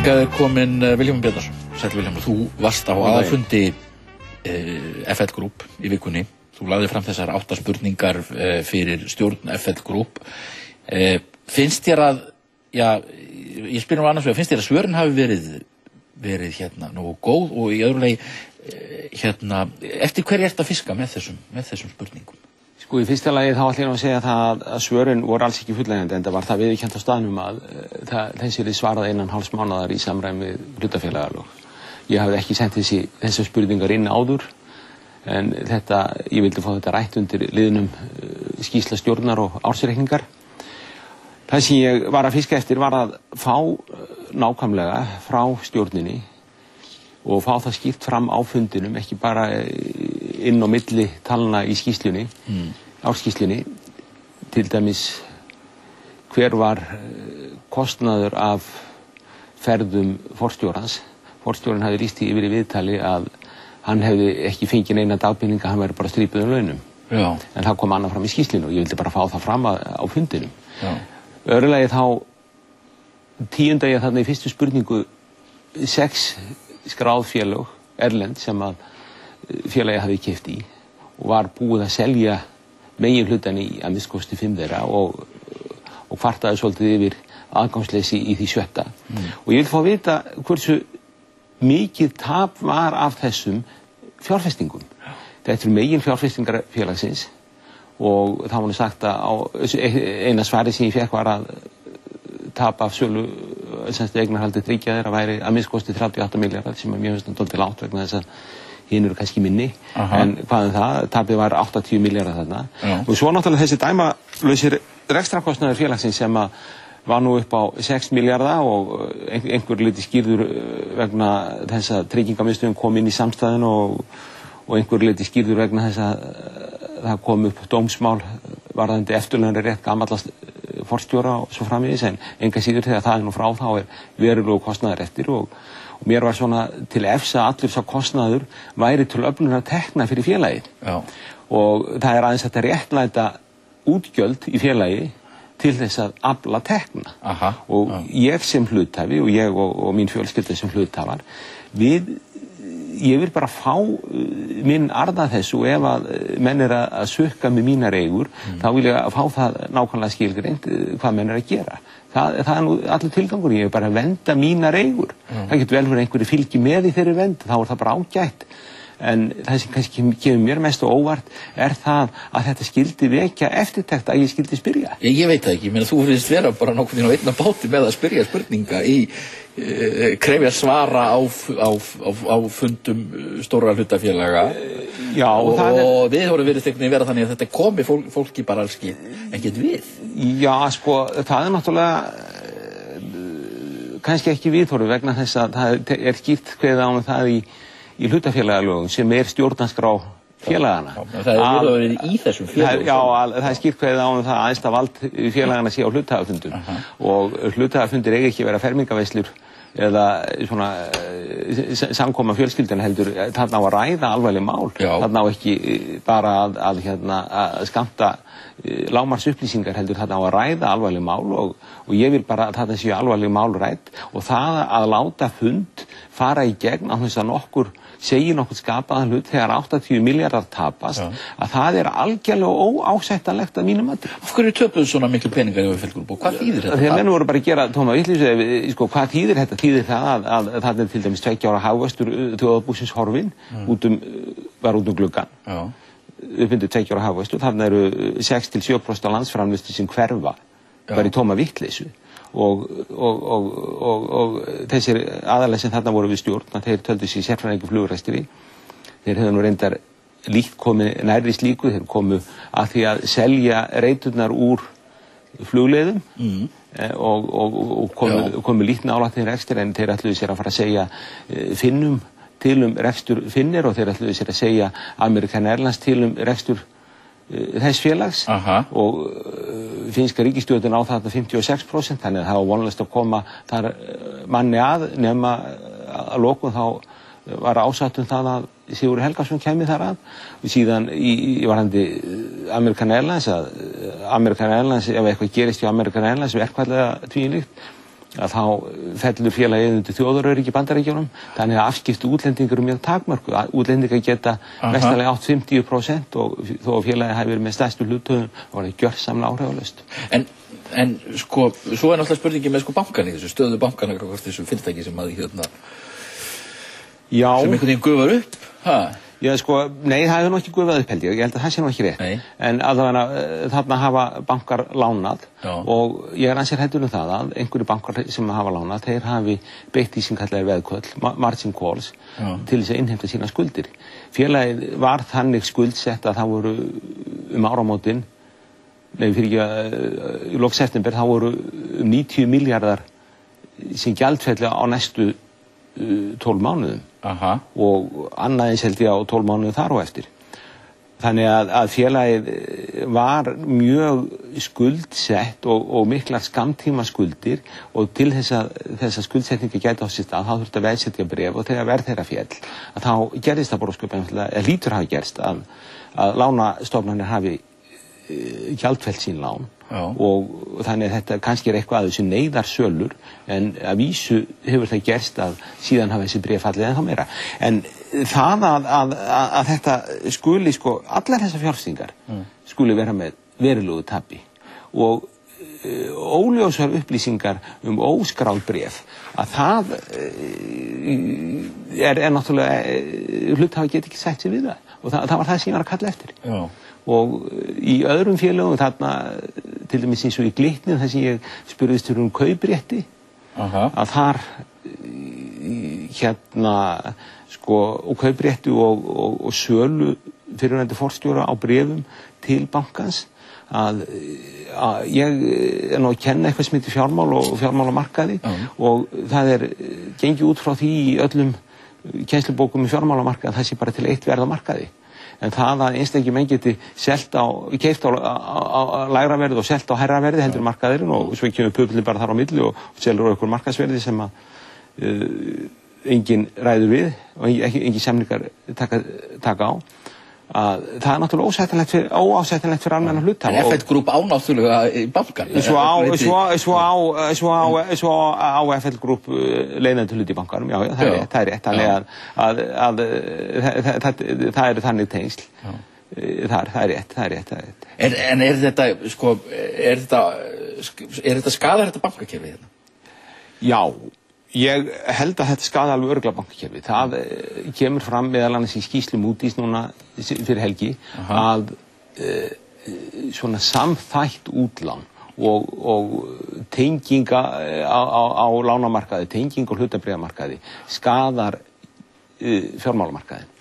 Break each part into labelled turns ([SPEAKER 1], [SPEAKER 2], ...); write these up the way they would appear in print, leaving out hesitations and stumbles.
[SPEAKER 1] Hingað kominn Vilhjálmur Bjarnason. Sæll Vilhjálmur, þú varst á aðalfundi FL Group í vikunni. Þú lagði fram þessar 8 spurningar fyrir stjórn FL Group. Finnst þér að, ég spyr nú annars vegar, finnst þér að svörin hafi verið nógu góð og í öðru lagi, eftir hverju ertu að fiska með þessum spurningum?
[SPEAKER 2] Sko, í fyrsta lagi þá ætla ég að segja það að svörin voru alls ekki fullnægjandi, en það var það viðurkennt á staðnum að þessi yrði svarað innan hálfs mánaðar í samræmi við hlutafélagalög. Ég hafði ekki sent þessar spurningar inn áður, en ég vildi fá þetta rætt undir liðnum skýrsla stjórnar og ársreikningar. Það sem ég var að fiska eftir var að fá nákvæmlega frá stjórninni og fá það skýrt fram á fundinum, ekki bara inn á milli talna í skýrslunni, ársskýrslunni, til dæmis hver var kostnaður af ferðum forstjórans. Forstjórinn hafði lýst því yfir í viðtali að hann hefði ekki fengið neina dagpeninga, hann væri bara strípuð launum.
[SPEAKER 1] Já.
[SPEAKER 2] En það kom annað fram í skýrslunni og ég vildi bara fá það fram á fundinum. Öðrulega þá tíunda ég þarna í fyrstu spurningu 6 skráð félög erlend sem að félagi hafi keypt í og var búið að selja meginhlutann í að minnsta kosti 5 þeirra og kvartaði svolítið yfir aðgangsleysi í því 7. Og ég vil fá að vita hversu mikið tap var af þessum fjárfestingum. Þetta megin fjárfestingar félagsins og það var nú sagt að eina svari sem ég fekk var að tap af sölu eignarhaldi tryggja þeirra væri að minnsta kosti 38 milljarðar sem er mjög dálítið lágt vegna þess að hinn eru kannski minni. En hvað það? Tapið var 80 milljarðar þarna. Og svo náttúrulega þessi dæmalausir rekstrarkostnaður félagsins sem var nú upp á 6 milljarða og einhver liti skýrður vegna þess að tryggingamiðstöðin kom inn í samstæðinu og einhver liti skýrður vegna þess að það kom upp dómsmál varðandi eftirlaunarétt gamallast forstjóra og svo framvegis, en enga síður þegar það nú frá þá verulegur kostnaður eftir og mér var svona til efs að allur sá kostnaður væri til öflunar tekna fyrir félagið. Og það aðeins þetta réttlæta útgjöld í félagi til þess að afla tekna. Og ég sem hluthafi og ég og mín fjölskylda sem hluthafar, ég vil bara fá minn arð af þessu og ef að menn að sukka með mínar eigur, þá vil ég fá það nákvæmlega skilgreint hvað menn að gera. Það nú allir tilgangur, ég vil bara vernda mínar eigur. Það getur vel fyrir einhverju fylgi með í þeirri vernd, þá það bara ágætt. En það sem kannski kemur mér mest á óvart það að þetta skildi vekja eftirtekt að ég skildi spyrja.
[SPEAKER 1] Ég veit það ekki, þú finnst vera bara nokkuð á einna báti með að spyrja spurninga krefja svara á fundum stórra hlutafélaga. Og við vorum vera þannig að þetta komi fólki bara alls ekkert við.
[SPEAKER 2] Já, sko, það náttúrulega kannski ekki viðhorfið vegna þess að það skýrt kveðið á það í hlutafélagalögum sem stjórnarskrá félagana.
[SPEAKER 1] Það hefur verið í þessum félagum.
[SPEAKER 2] Já, það skýrt kveðið á það að æðsta vald félagana sé á hluthafafundum og hluthafafundir eiga ekki að vera fermingaveislur eða svona samkoma fjölskylduna heldur, þarna á að ræða alvarleg mál. Þarna á ekki bara að skammta lágmarksupplýsingar heldur, þarna á að ræða alvarleg mál og ég vil bara að þetta séu alvarleg mál rædd og það að láta fund fara í gegn á þess að nokkur segir nokkuð skapaðan hlut þegar 80 milljarðar tapast, að það algjörlega óásættanlegt að mínum mati.
[SPEAKER 1] Af hverju töpuðu svona miklu peningar í FL Group og hvað þýðir þetta?
[SPEAKER 2] Þegar menn voru bara að gera tóma vitleysu, hvað þýðir þetta? Þýðir það að það til dæmis 2 ára hagvöxtur þjóðarbúsins horfinn var út gluggann. Uppundir 2 ára hagvöxtur, þarna eru 6–7% af landsframleiðslu sem hverfa bara í tóma vitleysu. Og þessir aðalega sem þarna voru við stjórn, þeir töldu sig sérfræðingi flugrekstri, þeir hefðu nú reyndar líkt komið nærri slíku, þeir komu að því að selja reiturnar úr flugleiðum og komu líkt nálægt þeir rekstur, en þeir ætluðu sér að fara að segja Finnum til rekstur Finnir og þeir ætluðu sér að segja American Airlines til rekstur þess félags og finnska ríkisstjórnin á þarna 56%, þannig að það var vonlaust að koma þar manni að nema að lokum þá var ásatt það að Sigurður Helgason kæmi þar að og síðan í varðandi American Airlines ef eitthvað gerist hjá American Airlines verkfallega tvílíkt að þá fellur félagið undir þjóðaröryggi Bandaríkjunum, þannig að afskipti útlendingar mjög takmörkuð. Útlendingar geta mestalega átt 50% og þó að félagið hafi verið með stærstu hluthöfum var það gjörsamlega áhrifalaust.
[SPEAKER 1] En sko, svo náttúrulega spurningin með bankan í þessu, stöðu bankana hvort þessu fyrirtæki sem að sem einhvern veginn gufar upp,
[SPEAKER 2] Já, nei, það hefur nú ekki gufað upp held ég held að það sé nú ekki rétt. En allavega þarna hafa bankar lánað og ég ansið hræddur það að einhverju bankar sem hafa lánað, þeir hafi beitt í sem kallar veðköll, margin calls, til þess að innheimta sína skuldir. Félagið var þannig skuldsett að það voru áramótin, fyrir ekki í lok september, þá voru 90 milljarðar sem gjaldfelli á næstu 12 mánuðum. Og annað eins held ég á 12 mánuðum þar og eftir. Þannig að félagið var mjög skuldsett og miklar skammtíma skuldir og til þess að skuldsetningi gæti á sér stað, þá þurfti að veðsetja bréf og þegar verð þeirra féll, að þá gerðist það bara hlýtur hafi gerst að lánastofnanir hafi gjaldfellt sín lán og þannig að þetta kannski eitthvað að þessu neyðarsölur en að vísu hefur það gerst að síðan hafa þessi bréf fallið en þá meira. En það að þetta skuli allar þessar fjárfestingar skuli vera með verulegu tapi og óljósar upplýsingar óskráð bréf að það náttúrulega hluthafi geti ekki sætt sig við það og það var það sem ég var að kalla eftir. Og í öðrum félögum þarna, til dæmis eins og í Glitni þar sem ég spurðist kauprétti að þar og kauprétti og sölu fyrrverandi forstjóra á bréfum til bankans að ég nú að kenna eitthvað sem heitir fjármál og fjármálamarkaði og það gengið út frá því í öllum kennslubókum í fjármálamarkaði að það sé bara til eitt verð á markaði. En það að einstakir menn geti keypt á lægra verði og selt á hærra verði heldur markaðurinn og svo kemur publið bara þar á milli og selur á einhver markaðsverði sem að enginn ræður við og engin samningar taka á. Það náttúrulega óásættanlegt fyrir almenna hluthaf.
[SPEAKER 1] En FL Group á náttúrulega í bankan.
[SPEAKER 2] Svo á FL Group leiðandi hlut í bankanum, já, það er rétt. Þannig að það þannig tengsl. Það er rétt.
[SPEAKER 1] En skadar þetta bankakerfið hérna?
[SPEAKER 2] Já. Ég held að þetta skaði alveg örugglega bankakerfið. Það kemur fram meðal annars í skýrslu Moody's núna fyrir helgi að svona samþætt útlán og tenginga á lánamarkaði, tenging á hlutabréfamarkaði skadar fjármálamarkaðinn.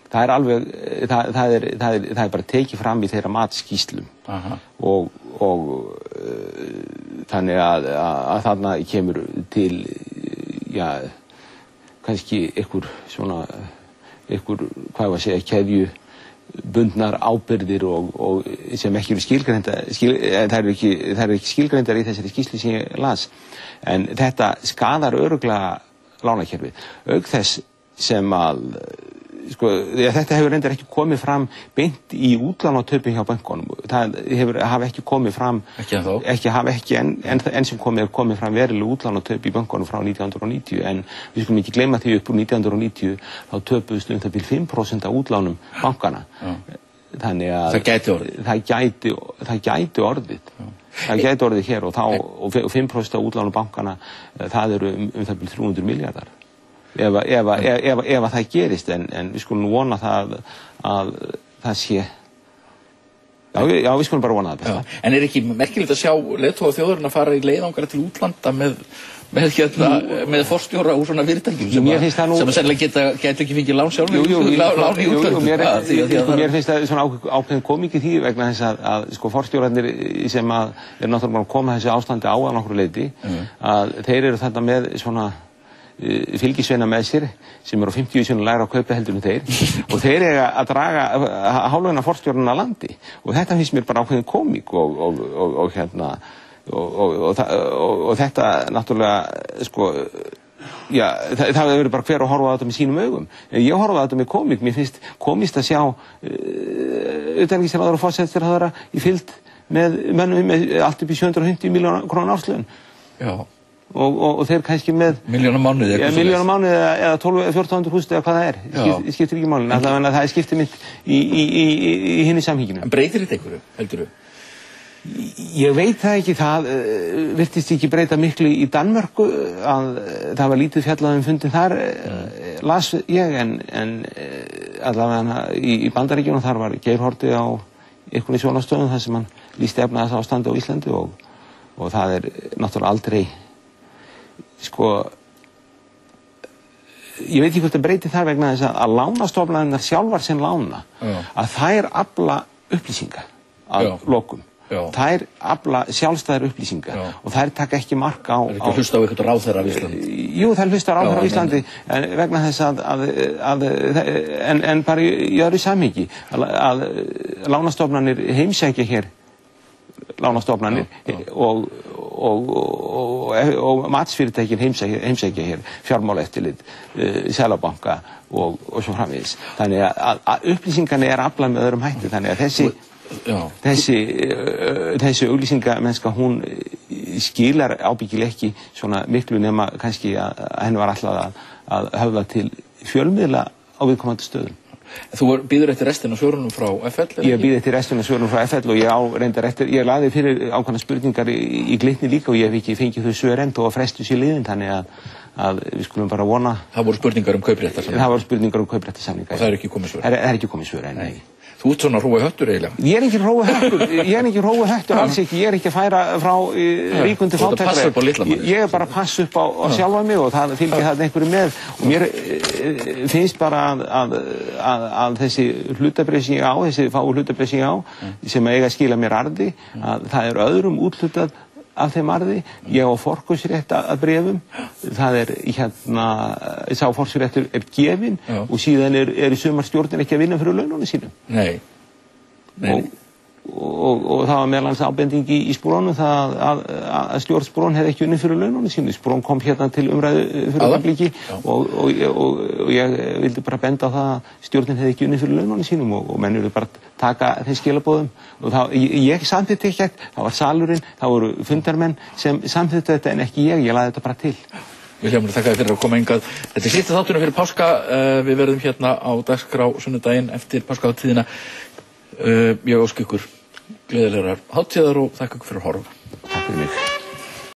[SPEAKER 2] Það er alveg, það er bara tekið fram í þeirra matskýrslum og þannig að þarna kemur til kannski einhver, hvað var að segja, keðjubundnar ábyrgðir og sem ekki eru skilgreindar, það eru ekki skilgreindar í þessari skýrslu sem ég las. En þetta skadar örugglega lánakerfið. Auk þess sem að þetta hefur reyndar ekki komið fram beint í útlánatöpum hjá bönkunum. Það hafa ekki komið fram, enn sem komið fram veruleg útlánatöp í bönkunum frá 1990, en við skulum ekki gleyma því upp úr 1990 þá töpuðust það til 5% af útlánum bankana. Þannig að það gæti orðið. Það gæti orðið hér og 5% af útlánum bankana, það eru það bil 300 milljarðar. Ef það gerist, en við skulum vona það að það sé. Já, við skulum bara vona það besta.
[SPEAKER 1] En ekki merkilegt að sjá leiðtoga þjóðarinnar fara í leiðangara til útlanda með forstjóra úr svona fyrirtækjum sem sennilega geta ekki fengið lán sjálf lán í útlöndum.
[SPEAKER 2] Mér finnst það svona ákveðin komik í því vegna þess að forstjórarnir sem náttúrulega bara að koma þessu ástandi á að nokkru leyti að þeir eru þarna með svona fylgisveina með sér sem eru á 50 sinni lægra á kaupa heldur en þeir og þeir eiga að draga hálfuna forstjórnuna að landi og þetta finnst mér bara ákveðin komik og þetta náttúrulega það verður bara hver að horfa á þetta með sínum augum en ég horfa á þetta með komik. Mér finnst komist að sjá utanríkisráðherra og forsætisráðherra í fylgd með mönnum með allt upp í 750 milljóna króna árslaun.
[SPEAKER 1] Já.
[SPEAKER 2] og þeir kannski með
[SPEAKER 1] milljón á mánuði
[SPEAKER 2] eða 12-1400.000 eða hvað það er, skiptir ekki málinu, allavega það er skiptir mitt í hinni samhenginu.
[SPEAKER 1] En breytir þetta einhverju, heldurðu?
[SPEAKER 2] Ég veit það ekki, það virtist ekki breyta miklu í Danmörku, að það var lítið fjallað fundin þar, las ég, en allavega í Bandaríkjunum þar var Geir Haarde á einhvernig sjónvarpsstöðum þar sem hann lýsti efnahagsástandi á Íslandi og það er náttúrulega aldrei, sko, ég veit ekki hvort það breyti þar vegna þess að lánastofnanirnar sjálfar sem lána, að þær afla upplýsinga að lokum. Þær afla sjálfstæðar upplýsingar og þær taka ekki mark á...
[SPEAKER 1] Það er ekki að hlusta á eitthvað ráðherra af Íslandi?
[SPEAKER 2] Jú, þær hlusta á ráðherra af Íslandi vegna þess en bara í öðru samhengi að lánastofnanir heimsækja hér lánastofnanir og matsfyrirtækin heimsækja hér fjármálaeftirlit, Seðlabanka og svo framvegis. Þannig að upplýsingarnir er aflað með öðrum hætti, þannig að þessi auglýsingamennska, hún skilar ábyggilega ekki svona miklu nema kannski að henni var alltaf að höfða til fjölmiðla á viðkomandi stöðum.
[SPEAKER 1] Þú býður eftir restina af svörunum frá FL?
[SPEAKER 2] Ég býð eftir restina af svörunum frá FL og ég laði fyrir ákveðnar spurningar í Glitni líka og ég hef ekki fengið þau svör enn og frestu sér liðin, þannig að við skulum bara vona.
[SPEAKER 1] Það voru spurningar kaupréttarsamninga?
[SPEAKER 2] Það voru spurningar kaupréttarsamninga.
[SPEAKER 1] Og það er ekki komið svör?
[SPEAKER 2] Það er ekki komið svör enn.
[SPEAKER 1] Þú ert svona hrói höttur eiginlega?
[SPEAKER 2] Ég er ekki hrói höttur, alls ekki. Ég er ekki að færa frá ríkundi fátækra. Ég er bara að passa upp á sjálfa mig og það fylgir það einhverju með. Og mér finnst bara að þessi hlutabréf sem ég á, þessi fáu hlutabréf sem ég á, sem eiga að skila mér arði, að það er öðrum úthlutað af þeim arði. Ég á forkaupsrétt að bréfum. Það er sá forkaupsréttur er gefinn og síðan eru sumar stjórnir ekki að vinna fyrir laununum sínum.
[SPEAKER 1] Nei.
[SPEAKER 2] Og það var meðal annars ábending í Sprónum það að stjórn Sprón hefði ekki unnið fyrir laununum sínum. Sprón kom hérna til umræðu fyrir augnablikki og ég vildi bara benda á það að stjórnin hefði ekki unnið fyrir laununum sínum og menn eru bara taka þeim skilaboðum og ég samþykkti ekki, það var salurinn, það voru fundarmenn sem samþykkti þetta en ekki ég laði þetta bara til.
[SPEAKER 1] Vilhjálmur, þakka þér fyrir að koma hingað. Þetta er síðasta þátturinn fyrir páska. Við verðum hérna á dagskrá sunnudaginn eftir páskahátíðina. Ég óska ykkur gleðilegar hátíðar og þakka ykkur fyrir að horfa.
[SPEAKER 2] Takk fyrir mig.